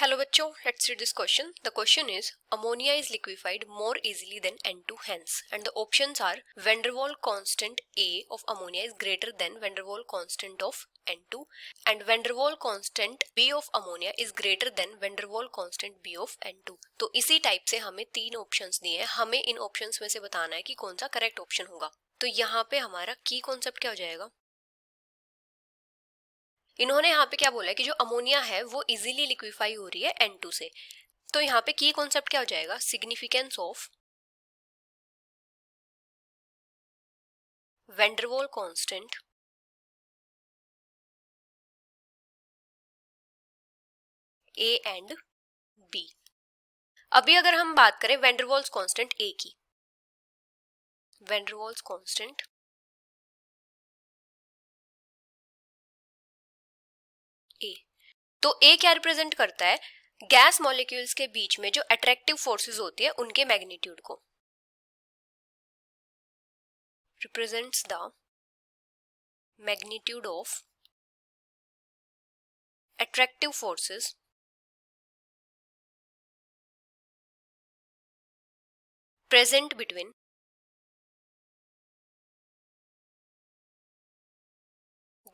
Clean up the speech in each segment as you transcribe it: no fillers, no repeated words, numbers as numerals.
Hello बच्चों, let's read this question. The question is ammonia is liquefied more easily than N2 hence, and the options are van der Waals constant A of ammonia is greater than van der Waals constant of N2 and van der Waals constant B of ammonia is greater than van der Waals constant B of N2. तो इसी type से हमें तीन options दिए हैं, हमें इन options में से बताना है कि कौन सा करेक्ट ऑप्शन होगा. तो यहाँ पे हमारा की कॉन्सेप्ट क्या हो जाएगा. इन्होंने यहाँ पे क्या बोला है कि जो अमोनिया है वो इजीली लिक्विफाई हो रही है N2 से. तो यहाँ पे की कॉन्सेप्ट क्या हो जाएगा, significance of van der Waals constant A and B. अभी अगर हम बात करें van der Waals constant A की, van der Waals constant A, तो A क्या रिप्रेजेंट करता है, गैस मॉलिक्यूल्स के बीच में जो अट्रैक्टिव फोर्सेस होती है उनके मैग्नीट्यूड को. Represents the magnitude of attractive forces present between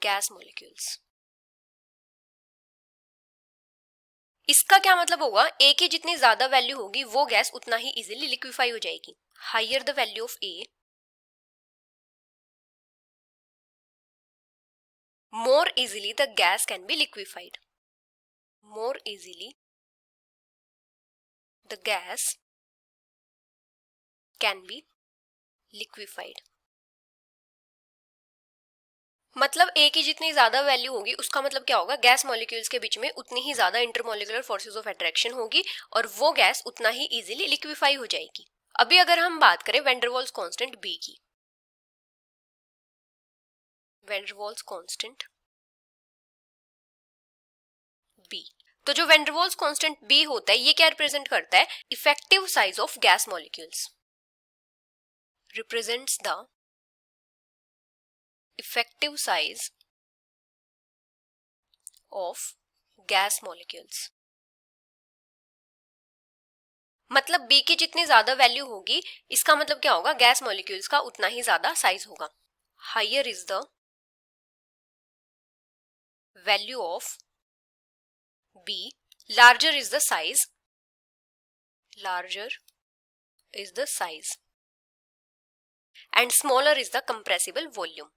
gas molecules. इसका क्या मतलब होगा, ए की जितनी ज्यादा वैल्यू होगी वो गैस उतना ही इजीली लिक्विफाई हो जाएगी. Higher the value of A, more easily the gas can be liquefied. More easily the gas can be liquefied. मतलब A की जितनी ज्यादा वैल्यू होगी उसका मतलब क्या होगा, गैस मॉलिक्यूल्स के बीच में उतनी ही ज्यादा इंटरमॉलिक्यूलर फोर्सेस ऑफ अट्रैक्शन होगी और वो गैस उतना ही इजीली लिक्विफाई हो जाएगी. अभी अगर हम बात करें van der Waals constant B की, van der Waals constant B, तो जो van der Waals constant B होता है ये क्या रिप्रेजेंट करता है, effective size of gas molecules. Represents the effective size of gas molecules. मतलब B की जितनी ज्यादा वैल्यू होगी इसका मतलब क्या होगा, गैस मॉलिक्यूल्स का उतना ही ज्यादा साइज होगा. Higher is the value of B, larger is the size, larger is the size and smaller is the compressible volume,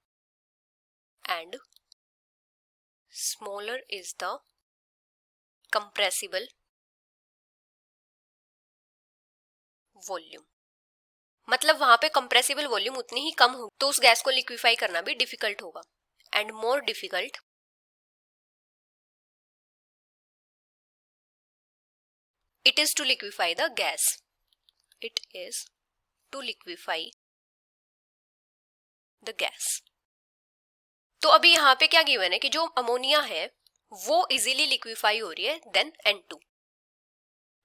and smaller is the compressible volume. मतलब वहां पे कंप्रेसिबल वॉल्यूम उतनी ही कम होगी तो उस गैस को लिक्विफाई करना भी डिफिकल्ट होगा. And more difficult it is to liquefy the gas. It is to liquefy the gas. तो अभी यहाँ पे क्या गिवन है कि जो अमोनिया है वो इजीली लिक्विफाई हो रही है then N2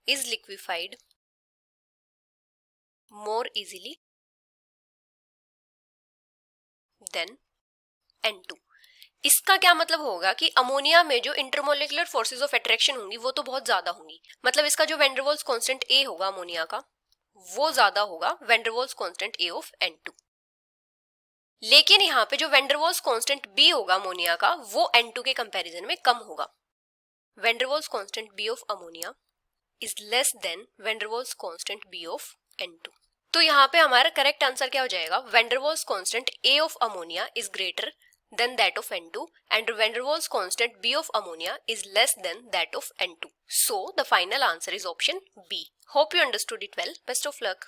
is liquefied more easily than N2. इसका क्या मतलब होगा कि अमोनिया में जो इंटरमोलिकुलर फोर्सेस ऑफ अट्रैक्शन होंगी वो तो बहुत ज्यादा होंगी. मतलब इसका जो van der Waals constant A होगा अमोनिया का वो ज्यादा होगा van der Waals constant A of N2. लेकिन यहाँ पे जो van der Waals constant B होगा अमोनिया का वो N2 के कंपैरिजन में कम होगा. Van der Waals constant B of ammonia is less than van der Waals constant B of N2. तो यहाँ पे हमारा करेक्ट आंसर क्या हो जाएगा, van der Waals constant A of ammonia is greater than that of N2 and van der Waals constant B of ammonia is less than that of N2. So the final answer is option B. Hope you understood it well. Best of luck.